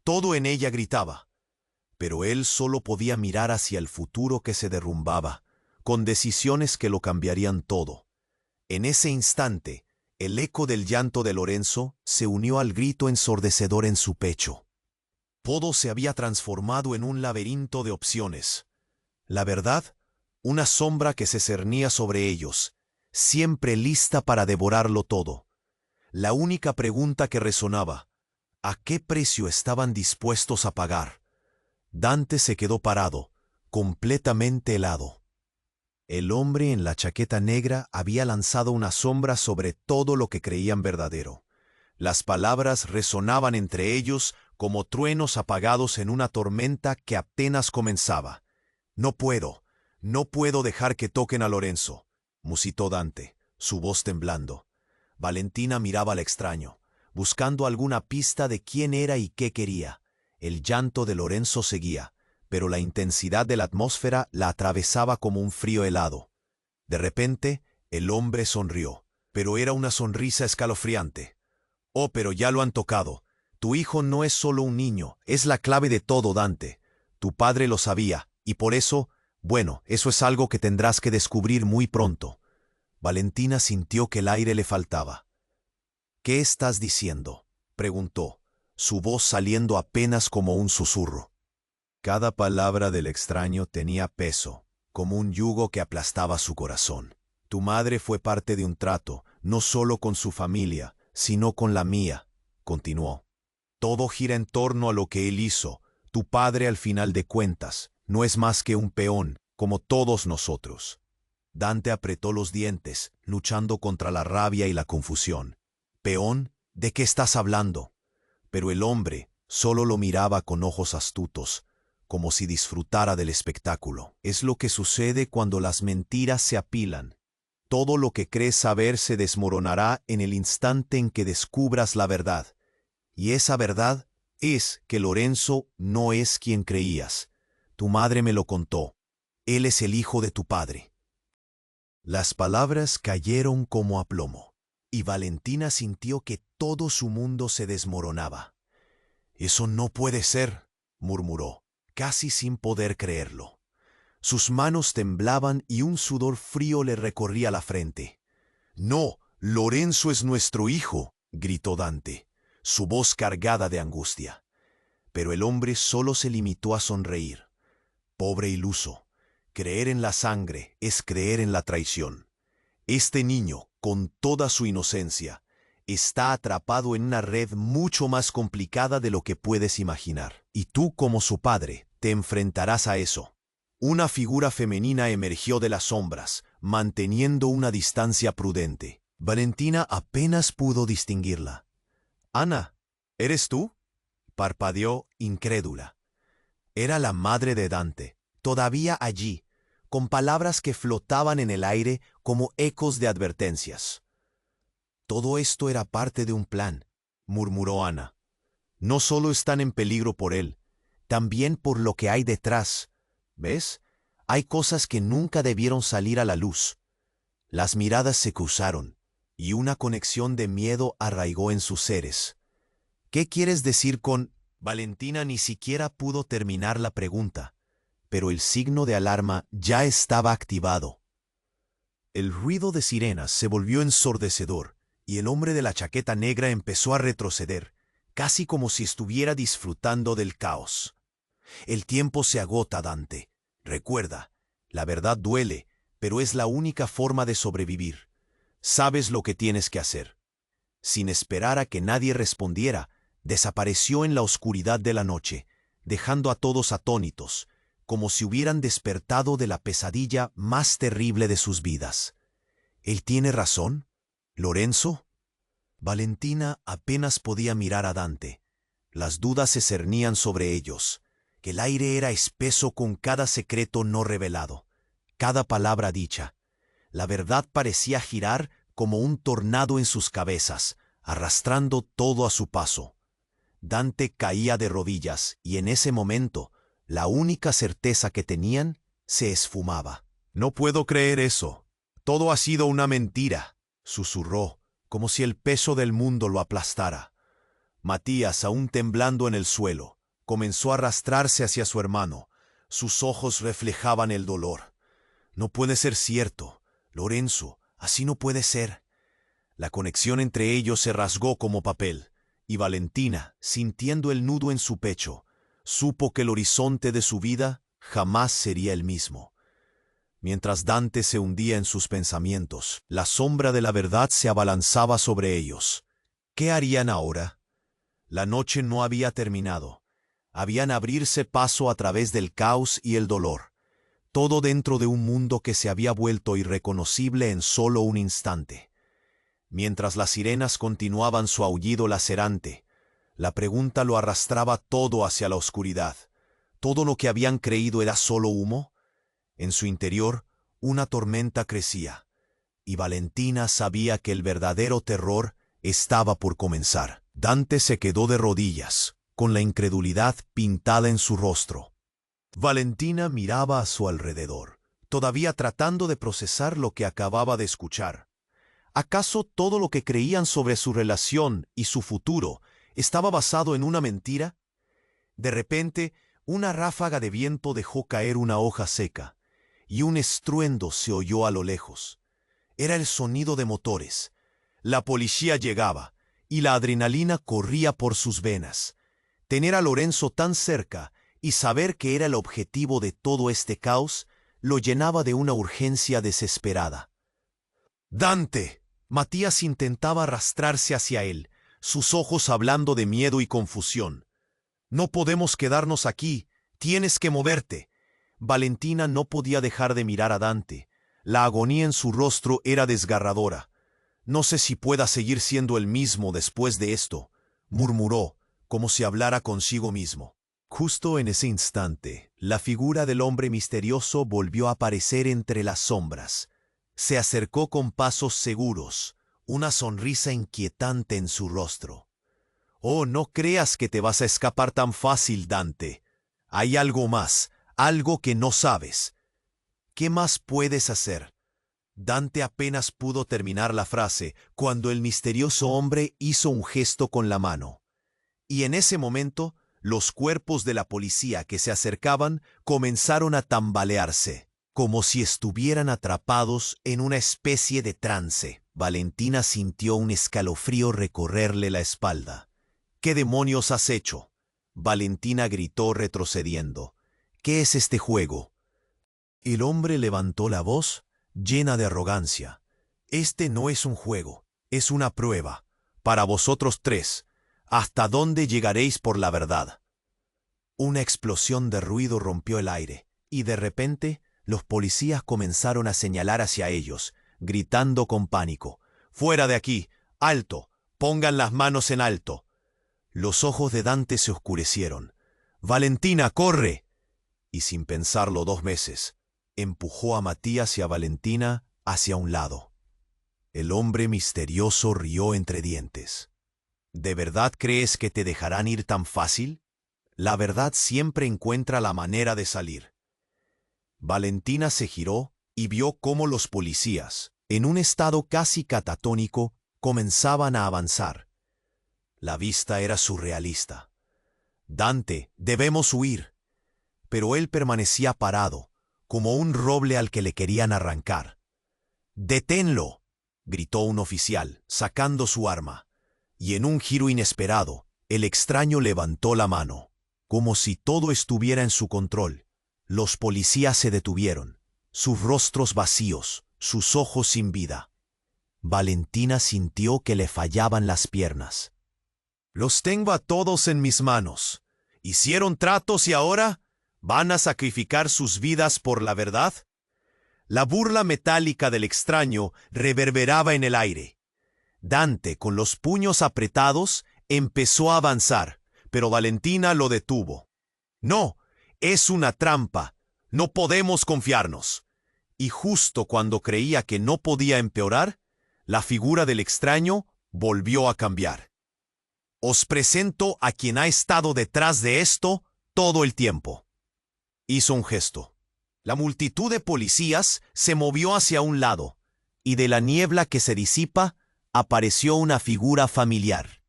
Todo en ella gritaba. Pero él solo podía mirar hacia el futuro que se derrumbaba, con decisiones que lo cambiarían todo. En ese instante, el eco del llanto de Lorenzo se unió al grito ensordecedor en su pecho. Todo se había transformado en un laberinto de opciones. La verdad, una sombra que se cernía sobre ellos, siempre lista para devorarlo todo. La única pregunta que resonaba: ¿a qué precio estaban dispuestos a pagar? Dante se quedó parado, completamente helado. El hombre en la chaqueta negra había lanzado una sombra sobre todo lo que creían verdadero. Las palabras resonaban entre ellos como truenos apagados en una tormenta que apenas comenzaba. «No puedo dejar que toquen a Lorenzo», musitó Dante, su voz temblando. Valentina miraba al extraño, buscando alguna pista de quién era y qué quería. El llanto de Lorenzo seguía, pero la intensidad de la atmósfera la atravesaba como un frío helado. De repente, el hombre sonrió, pero era una sonrisa escalofriante. «Oh, pero ya lo han tocado. Tu hijo no es solo un niño, es la clave de todo, Dante. Tu padre lo sabía, y por eso, bueno, eso es algo que tendrás que descubrir muy pronto». Valentina sintió que el aire le faltaba. «¿Qué estás diciendo?», preguntó, su voz saliendo apenas como un susurro. Cada palabra del extraño tenía peso, como un yugo que aplastaba su corazón. «Tu madre fue parte de un trato, no solo con su familia, sino con la mía», continuó. «Todo gira en torno a lo que él hizo. Tu padre, al final de cuentas, no es más que un peón, como todos nosotros». Dante apretó los dientes, luchando contra la rabia y la confusión. «¿Peón? ¿De qué estás hablando?». Pero el hombre solo lo miraba con ojos astutos, como si disfrutara del espectáculo. «Es lo que sucede cuando las mentiras se apilan. Todo lo que crees saber se desmoronará en el instante en que descubras la verdad. Y esa verdad es que Lorenzo no es quien creías. Tu madre me lo contó. Él es el hijo de tu padre». Las palabras cayeron como a plomo, y Valentina sintió que todo su mundo se desmoronaba. «Eso no puede ser», murmuró, casi sin poder creerlo. Sus manos temblaban y un sudor frío le recorría la frente. «No, Lorenzo es nuestro hijo», gritó Dante, su voz cargada de angustia. Pero el hombre solo se limitó a sonreír. «Pobre iluso, creer en la sangre es creer en la traición. Este niño, con toda su inocencia, está atrapado en una red mucho más complicada de lo que puedes imaginar. Y tú, como su padre, te enfrentarás a eso». Una figura femenina emergió de las sombras, manteniendo una distancia prudente. Valentina apenas pudo distinguirla. «Ana, ¿eres tú?», parpadeó incrédula. Era la madre de Dante, todavía allí, con palabras que flotaban en el aire como ecos de advertencias. «Todo esto era parte de un plan», murmuró Ana. «No solo están en peligro por él, también por lo que hay detrás. ¿Ves? Hay cosas que nunca debieron salir a la luz». Las miradas se cruzaron, y una conexión de miedo arraigó en sus seres. «¿Qué quieres decir con...?» Valentina ni siquiera pudo terminar la pregunta, pero el signo de alarma ya estaba activado. El ruido de sirenas se volvió ensordecedor, y el hombre de la chaqueta negra empezó a retroceder, casi como si estuviera disfrutando del caos. «El tiempo se agota, Dante. Recuerda, la verdad duele, pero es la única forma de sobrevivir. Sabes lo que tienes que hacer». Sin esperar a que nadie respondiera, desapareció en la oscuridad de la noche, dejando a todos atónitos, como si hubieran despertado de la pesadilla más terrible de sus vidas. ¿Él tiene razón? ¿Lorenzo? Valentina apenas podía mirar a Dante. Las dudas se cernían sobre ellos. El aire era espeso con cada secreto no revelado, cada palabra dicha. La verdad parecía girar como un tornado en sus cabezas, arrastrando todo a su paso. Dante caía de rodillas y en ese momento, la única certeza que tenían se esfumaba. «No puedo creer eso. Todo ha sido una mentira», susurró, como si el peso del mundo lo aplastara. Matías, aún temblando en el suelo, comenzó a arrastrarse hacia su hermano. Sus ojos reflejaban el dolor. «No puede ser cierto. Lorenzo, así no puede ser». La conexión entre ellos se rasgó como papel, y Valentina, sintiendo el nudo en su pecho, supo que el horizonte de su vida jamás sería el mismo. Mientras Dante se hundía en sus pensamientos, la sombra de la verdad se abalanzaba sobre ellos. ¿Qué harían ahora? La noche no había terminado. Habían abrirse paso a través del caos y el dolor, todo dentro de un mundo que se había vuelto irreconocible en solo un instante. Mientras las sirenas continuaban su aullido lacerante, la pregunta lo arrastraba todo hacia la oscuridad. ¿Todo lo que habían creído era solo humo? En su interior, una tormenta crecía, y Valentina sabía que el verdadero terror estaba por comenzar. Dante se quedó de rodillas, con la incredulidad pintada en su rostro. Valentina miraba a su alrededor, todavía tratando de procesar lo que acababa de escuchar. ¿Acaso todo lo que creían sobre su relación y su futuro estaba basado en una mentira? De repente, una ráfaga de viento dejó caer una hoja seca, y un estruendo se oyó a lo lejos. Era el sonido de motores. La policía llegaba, y la adrenalina corría por sus venas. Tener a Lorenzo tan cerca y saber que era el objetivo de todo este caos lo llenaba de una urgencia desesperada. ¡Dante! Matías intentaba arrastrarse hacia él, sus ojos hablando de miedo y confusión. «No podemos quedarnos aquí, tienes que moverte». Valentina no podía dejar de mirar a Dante. La agonía en su rostro era desgarradora. «No sé si pueda seguir siendo el mismo después de esto», murmuró, como si hablara consigo mismo. Justo en ese instante, la figura del hombre misterioso volvió a aparecer entre las sombras. Se acercó con pasos seguros, una sonrisa inquietante en su rostro. «Oh, no creas que te vas a escapar tan fácil, Dante. Hay algo más, algo que no sabes». «¿Qué más puedes hacer?». Dante apenas pudo terminar la frase cuando el misterioso hombre hizo un gesto con la mano. Y en ese momento, los cuerpos de la policía que se acercaban comenzaron a tambalearse, como si estuvieran atrapados en una especie de trance. Valentina sintió un escalofrío recorrerle la espalda. «¿Qué demonios has hecho?». Valentina gritó retrocediendo. «¿Qué es este juego?». El hombre levantó la voz, llena de arrogancia. «Este no es un juego, es una prueba. Para vosotros tres, ¿hasta dónde llegaréis por la verdad?». Una explosión de ruido rompió el aire, y de repente los policías comenzaron a señalar hacia ellos, gritando con pánico: «¡Fuera de aquí! ¡Alto! ¡Pongan las manos en alto!». Los ojos de Dante se oscurecieron. «¡Valentina, corre!». Y sin pensarlo 2 veces, empujó a Matías y a Valentina hacia un lado. El hombre misterioso rió entre dientes. «¿De verdad crees que te dejarán ir tan fácil? La verdad siempre encuentra la manera de salir». Valentina se giró y vio cómo los policías, en un estado casi catatónico, comenzaban a avanzar. La vista era surrealista. «Dante, debemos huir». Pero él permanecía parado, como un roble al que le querían arrancar. «¡Deténlo!», gritó un oficial, sacando su arma. Y en un giro inesperado, el extraño levantó la mano, como si todo estuviera en su control. Los policías se detuvieron, sus rostros vacíos, sus ojos sin vida. Valentina sintió que le fallaban las piernas. Los tengo a todos en mis manos. ¿Hicieron tratos y ahora van a sacrificar sus vidas por la verdad? La burla metálica del extraño reverberaba en el aire. Dante, con los puños apretados, empezó a avanzar, pero Valentina lo detuvo. No, es una trampa. No podemos confiarnos. Y justo cuando creía que no podía empeorar, la figura del extraño volvió a cambiar. Os presento a quien ha estado detrás de esto todo el tiempo. Hizo un gesto. La multitud de policías se movió hacia un lado, y de la niebla que se disipa apareció una figura familiar.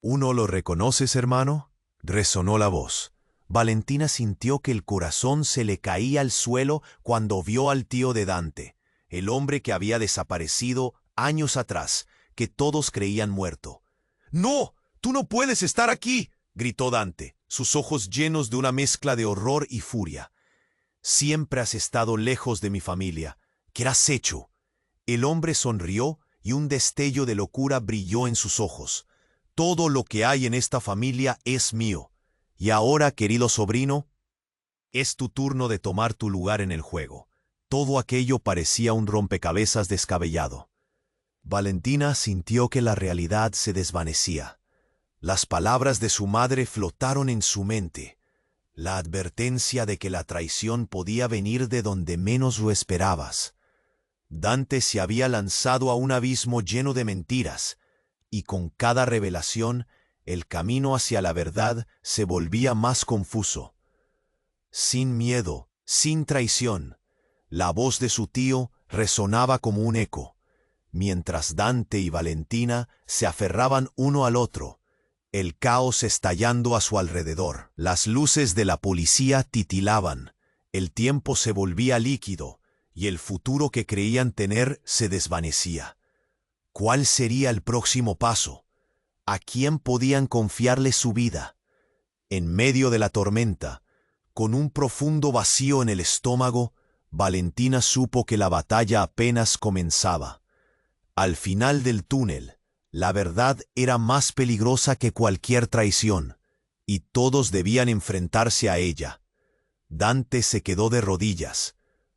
¿Uno lo reconoces, hermano? Resonó la voz. Valentina sintió que el corazón se le caía al suelo cuando vio al tío de Dante, el hombre que había desaparecido años atrás, que todos creían muerto. ¡No! ¡Tú no puedes estar aquí!, gritó Dante, sus ojos llenos de una mezcla de horror y furia. Siempre has estado lejos de mi familia. ¿Qué has hecho? El hombre sonrió y un destello de locura brilló en sus ojos. Todo lo que hay en esta familia es mío. Y ahora, querido sobrino, es tu turno de tomar tu lugar en el juego. Todo aquello parecía un rompecabezas descabellado. Valentina sintió que la realidad se desvanecía. Las palabras de su madre flotaron en su mente. La advertencia de que la traición podía venir de donde menos lo esperabas. Dante se había lanzado a un abismo lleno de mentiras, y con cada revelación, el camino hacia la verdad se volvía más confuso. Sin miedo, sin traición, la voz de su tío resonaba como un eco, mientras Dante y Valentina se aferraban uno al otro, el caos estallando a su alrededor. Las luces de la policía titilaban, el tiempo se volvía líquido, y el futuro que creían tener se desvanecía. ¿Cuál sería el próximo paso? ¿A quién podían confiarle su vida? En medio de la tormenta, con un profundo vacío en el estómago, Valentina supo que la batalla apenas comenzaba. Al final del túnel, la verdad era más peligrosa que cualquier traición, y todos debían enfrentarse a ella. Dante se quedó de rodillas,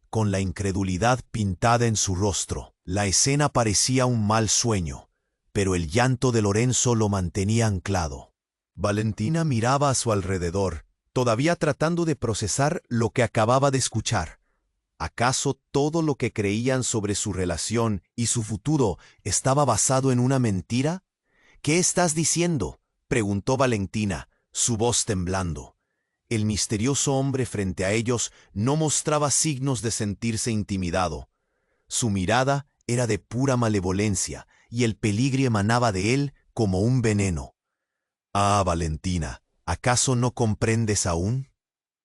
con la incredulidad pintada en su rostro. La escena parecía un mal sueño, pero el llanto de Lorenzo lo mantenía anclado. Valentina miraba a su alrededor, todavía tratando de procesar lo que acababa de escuchar. ¿Acaso todo lo que creían sobre su relación y su futuro estaba basado en una mentira? ¿Qué estás diciendo?, preguntó Valentina, su voz temblando. El misterioso hombre frente a ellos no mostraba signos de sentirse intimidado. Su mirada era de pura malevolencia, y el peligro emanaba de él como un veneno. Ah, Valentina, ¿acaso no comprendes aún?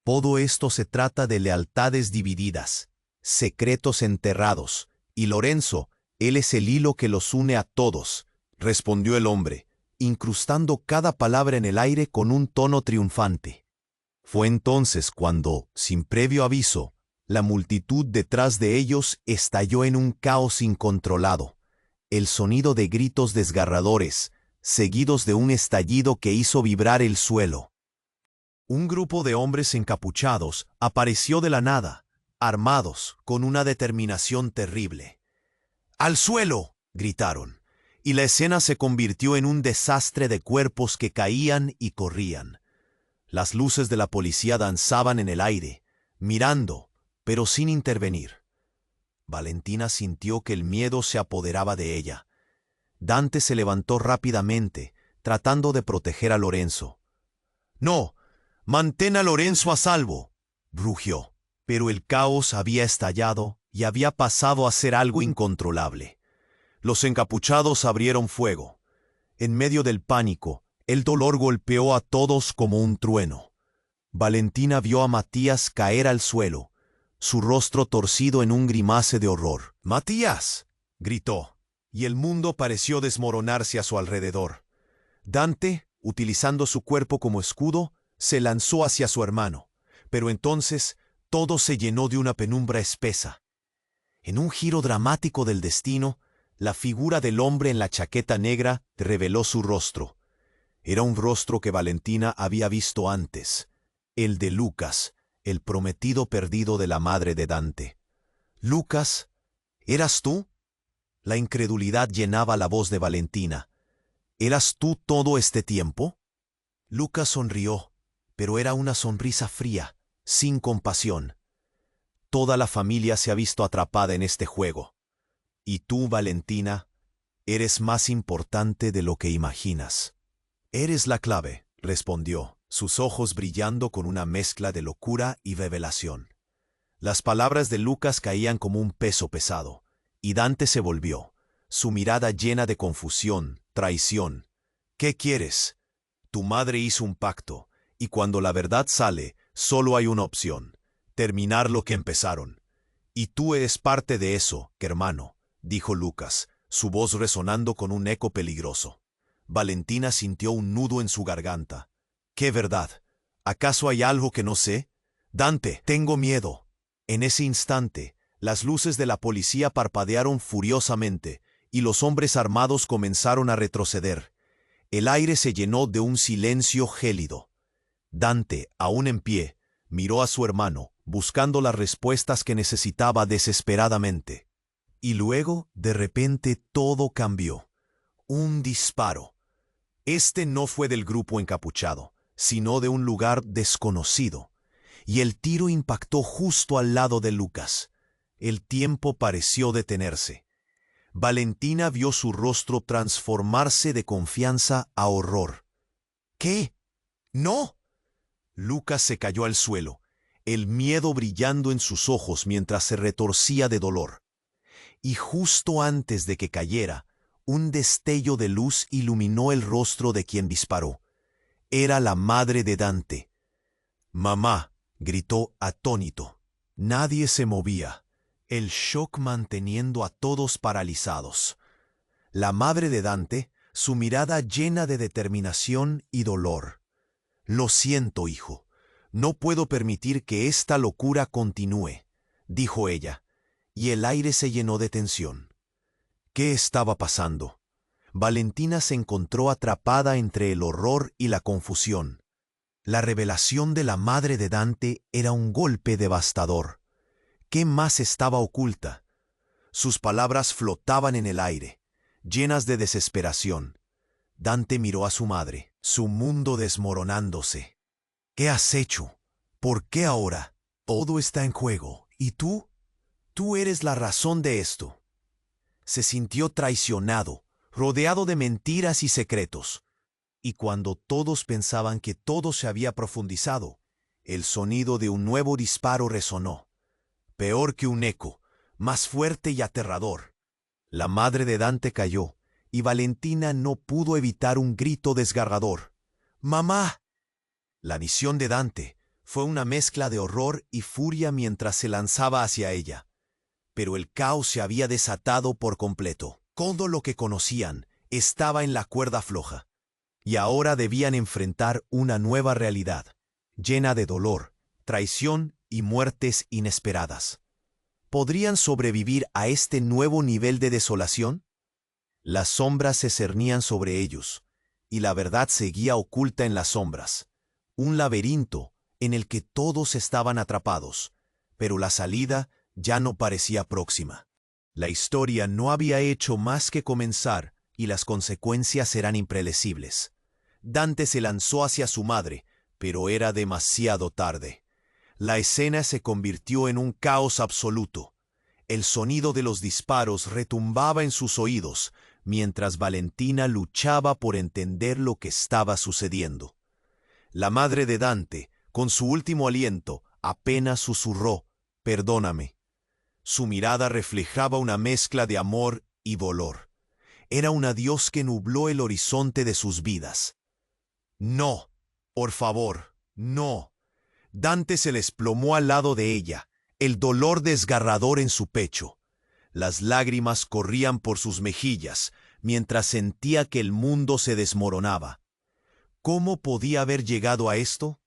Todo esto se trata de lealtades divididas, secretos enterrados, y Lorenzo, él es el hilo que los une a todos, respondió el hombre, incrustando cada palabra en el aire con un tono triunfante. Fue entonces cuando, sin previo aviso, la multitud detrás de ellos estalló en un caos incontrolado. El sonido de gritos desgarradores, seguidos de un estallido que hizo vibrar el suelo. Un grupo de hombres encapuchados apareció de la nada, armados, con una determinación terrible. ¡Al suelo!, gritaron, y la escena se convirtió en un desastre de cuerpos que caían y corrían. Las luces de la policía danzaban en el aire, mirando, pero sin intervenir. Valentina sintió que el miedo se apoderaba de ella. Dante se levantó rápidamente, tratando de proteger a Lorenzo. «No, mantén a Lorenzo a salvo», rugió. Pero el caos había estallado y había pasado a ser algo incontrolable. Los encapuchados abrieron fuego. En medio del pánico, el dolor golpeó a todos como un trueno. Valentina vio a Matías caer al suelo, su rostro torcido en un grimace de horror. «¡Matías!», gritó, y el mundo pareció desmoronarse a su alrededor. Dante, utilizando su cuerpo como escudo, se lanzó hacia su hermano, pero entonces todo se llenó de una penumbra espesa. En un giro dramático del destino, la figura del hombre en la chaqueta negra reveló su rostro. Era un rostro que Valentina había visto antes, el de Lucas, el prometido perdido de la madre de Dante. «Lucas, ¿eras tú?» La incredulidad llenaba la voz de Valentina. «¿Eras tú todo este tiempo?» Lucas sonrió, pero era una sonrisa fría, sin compasión. «Toda la familia se ha visto atrapada en este juego. Y tú, Valentina, eres más importante de lo que imaginas». «Eres la clave», respondió, sus ojos brillando con una mezcla de locura y revelación. Las palabras de Lucas caían como un peso pesado, y Dante se volvió, su mirada llena de confusión, traición. «¿Qué quieres? Tu madre hizo un pacto, y cuando la verdad sale, solo hay una opción: terminar lo que empezaron. Y tú eres parte de eso, hermano», dijo Lucas, su voz resonando con un eco peligroso. Valentina sintió un nudo en su garganta. «¿Qué verdad? ¿Acaso hay algo que no sé? Dante, tengo miedo». En ese instante, las luces de la policía parpadearon furiosamente, y los hombres armados comenzaron a retroceder. El aire se llenó de un silencio gélido. Dante, aún en pie, miró a su hermano, buscando las respuestas que necesitaba desesperadamente. Y luego, de repente, todo cambió. Un disparo. Este no fue del grupo encapuchado, sino de un lugar desconocido, y el tiro impactó justo al lado de Lucas. El tiempo pareció detenerse. Valentina vio su rostro transformarse de confianza a horror. «¿Qué? ¡No!». Lucas se cayó al suelo, el miedo brillando en sus ojos mientras se retorcía de dolor. Y justo antes de que cayera, un destello de luz iluminó el rostro de quien disparó. Era la madre de Dante. «Mamá», gritó atónito. Nadie se movía, el shock manteniendo a todos paralizados. La madre de Dante, su mirada llena de determinación y dolor. «Lo siento, hijo. No puedo permitir que esta locura continúe», dijo ella, y el aire se llenó de tensión. ¿Qué estaba pasando? Valentina se encontró atrapada entre el horror y la confusión. La revelación de la madre de Dante era un golpe devastador. ¿Qué más estaba oculta? Sus palabras flotaban en el aire, llenas de desesperación. Dante miró a su madre, su mundo desmoronándose. «¿Qué has hecho? ¿Por qué ahora? Todo está en juego. ¿Y tú? Tú eres la razón de esto». Se sintió traicionado, rodeado de mentiras y secretos. Y cuando todos pensaban que todo se había profundizado, el sonido de un nuevo disparo resonó. Peor que un eco, más fuerte y aterrador. La madre de Dante cayó, y Valentina no pudo evitar un grito desgarrador. «¡Mamá!». La visión de Dante fue una mezcla de horror y furia mientras se lanzaba hacia ella. Pero el caos se había desatado por completo. Todo lo que conocían estaba en la cuerda floja. Y ahora debían enfrentar una nueva realidad, llena de dolor, traición y muertes inesperadas. ¿Podrían sobrevivir a este nuevo nivel de desolación? Las sombras se cernían sobre ellos, y la verdad seguía oculta en las sombras. Un laberinto en el que todos estaban atrapados, pero la salida ya no parecía próxima. La historia no había hecho más que comenzar y las consecuencias eran impredecibles. Dante se lanzó hacia su madre, pero era demasiado tarde. La escena se convirtió en un caos absoluto. El sonido de los disparos retumbaba en sus oídos, mientras Valentina luchaba por entender lo que estaba sucediendo. La madre de Dante, con su último aliento, apenas susurró: «Perdóname». Su mirada reflejaba una mezcla de amor y dolor. Era un adiós que nubló el horizonte de sus vidas. «No, por favor, no». Dante se desplomó al lado de ella, el dolor desgarrador en su pecho. Las lágrimas corrían por sus mejillas, mientras sentía que el mundo se desmoronaba. ¿Cómo podía haber llegado a esto?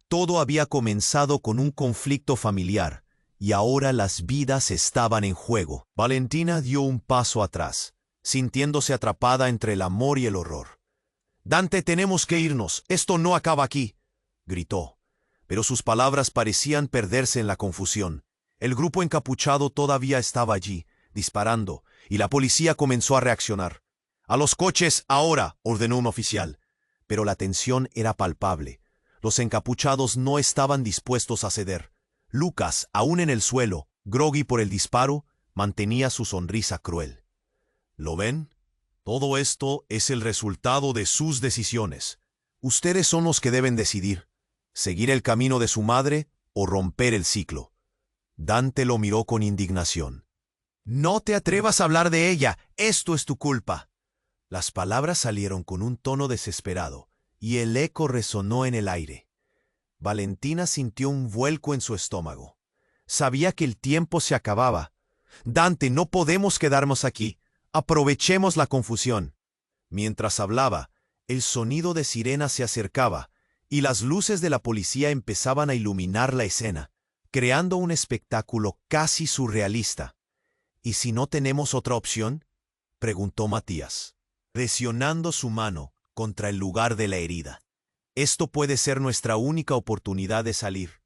Todo había comenzado con un conflicto familiar, y ahora las vidas estaban en juego. Valentina dio un paso atrás, sintiéndose atrapada entre el amor y el horror. Dante, tenemos que irnos. Esto no acaba aquí, gritó. Pero sus palabras parecían perderse en la confusión. El grupo encapuchado todavía estaba allí, disparando, y la policía comenzó a reaccionar. «A los coches, ahora», ordenó un oficial. Pero la tensión era palpable. Los encapuchados no estaban dispuestos a ceder. Lucas, aún en el suelo, groggy por el disparo, mantenía su sonrisa cruel. «¿Lo ven? Todo esto es el resultado de sus decisiones. Ustedes son los que deben decidir, seguir el camino de su madre o romper el ciclo». Dante lo miró con indignación. «No te atrevas a hablar de ella, esto es tu culpa». Las palabras salieron con un tono desesperado, y el eco resonó en el aire. Valentina sintió un vuelco en su estómago. Sabía que el tiempo se acababa. «Dante, no podemos quedarnos aquí. Aprovechemos la confusión». Mientras hablaba, el sonido de sirena se acercaba, y las luces de la policía empezaban a iluminar la escena, creando un espectáculo casi surrealista. «¿Y si no tenemos otra opción?», preguntó Matías, presionando su mano contra el lugar de la herida. «Esto puede ser nuestra única oportunidad de salir».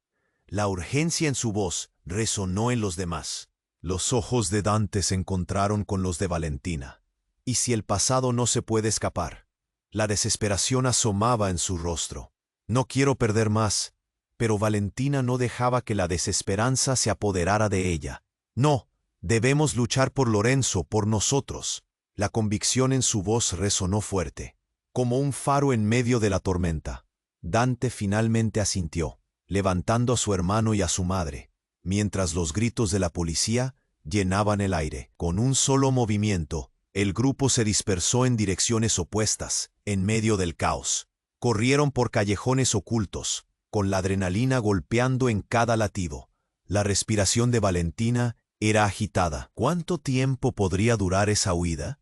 La urgencia en su voz resonó en los demás. Los ojos de Dante se encontraron con los de Valentina. ¿Y si el pasado no se puede escapar? La desesperación asomaba en su rostro. «No quiero perder más», pero Valentina no dejaba que la desesperanza se apoderara de ella. «No, debemos luchar por Lorenzo, por nosotros». La convicción en su voz resonó fuerte, como un faro en medio de la tormenta. Dante finalmente asintió, levantando a su hermano y a su madre, mientras los gritos de la policía llenaban el aire. Con un solo movimiento, el grupo se dispersó en direcciones opuestas, en medio del caos. Corrieron por callejones ocultos, con la adrenalina golpeando en cada latido. La respiración de Valentina era agitada. ¿Cuánto tiempo podría durar esa huida?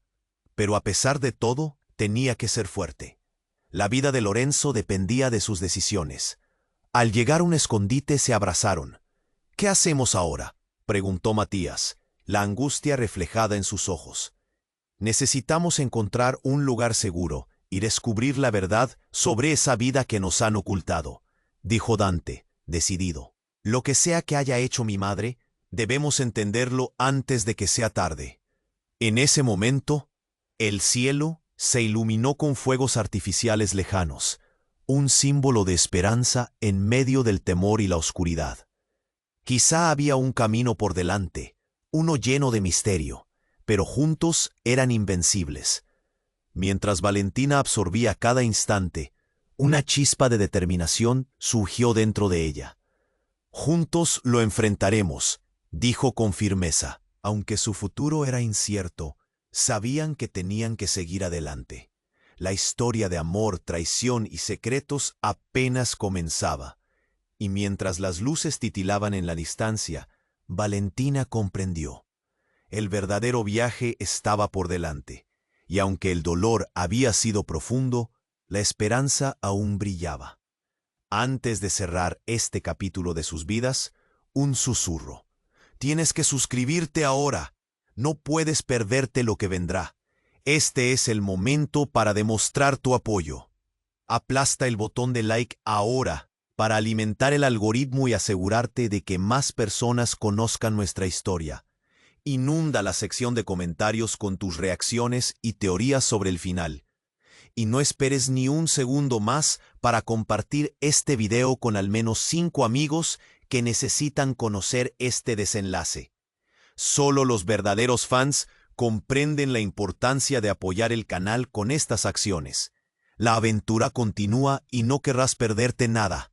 Pero a pesar de todo, tenía que ser fuerte. La vida de Lorenzo dependía de sus decisiones. Al llegar a un escondite se abrazaron. «¿Qué hacemos ahora?», preguntó Matías, la angustia reflejada en sus ojos. «Necesitamos encontrar un lugar seguro y descubrir la verdad sobre esa vida que nos han ocultado», dijo Dante, decidido. «Lo que sea que haya hecho mi madre, debemos entenderlo antes de que sea tarde». En ese momento, el cielo se iluminó con fuegos artificiales lejanos, un símbolo de esperanza en medio del temor y la oscuridad. Quizá había un camino por delante, uno lleno de misterio, pero juntos eran invencibles. Mientras Valentina absorbía cada instante, una chispa de determinación surgió dentro de ella. «Juntos lo enfrentaremos», dijo con firmeza. Aunque su futuro era incierto, sabían que tenían que seguir adelante. La historia de amor, traición y secretos apenas comenzaba. Y mientras las luces titilaban en la distancia, Valentina comprendió. El verdadero viaje estaba por delante, y aunque el dolor había sido profundo, la esperanza aún brillaba. Antes de cerrar este capítulo de sus vidas, un susurro. «Tienes que suscribirte ahora. No puedes perderte lo que vendrá. Este es el momento para demostrar tu apoyo. Aplasta el botón de like ahora para alimentar el algoritmo y asegurarte de que más personas conozcan nuestra historia. Inunda la sección de comentarios con tus reacciones y teorías sobre el final. Y no esperes ni un segundo más para compartir este video con al menos 5 amigos que necesitan conocer este desenlace. Solo los verdaderos fans comprenden la importancia de apoyar el canal con estas acciones. La aventura continúa y no querrás perderte nada.